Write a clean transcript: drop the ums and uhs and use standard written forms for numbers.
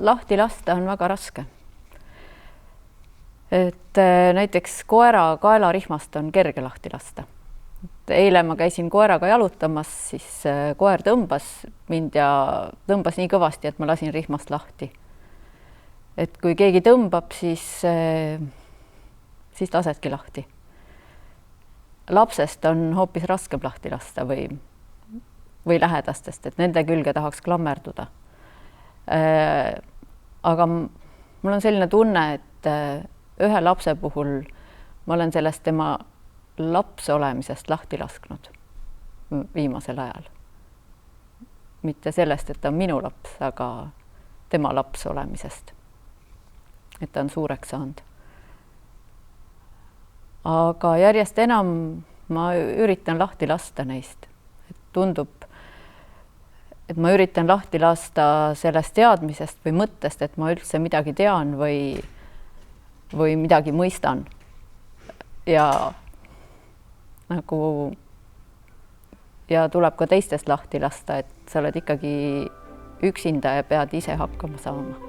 Lahti lasta on väga raske. Et näiteks koera kaelarihmast on kerge lahti lasta. Eile ma käisin koeraga jalutamas, siis koer tõmbas mind ja tõmbas nii kõvasti, et ma lasin rihmast lahti. Et kui keegi tõmbab, siis lasedki lahti. Lapsest on hoopis raskem lahti lasta või lähedastest, et nende külge tahaks klammerduda. Aga mul on selline tunne, et ühe lapse puhul ma olen sellest tema laps olemisest lahti lasknud viimasel ajal. Mitte sellest, et ta on minu laps, aga tema laps olemisest. Et ta on suureks saanud. Aga järjest enam ma üritan lahti lasta neist. Et tundub, et ma üritan lahti lasta sellest teadmisest või mõttest, et ma üldse midagi tean või midagi mõistan. Ja tuleb ka teistest lahti lasta, et sa oled ikkagi üksinda ja pead ise hakkama saama.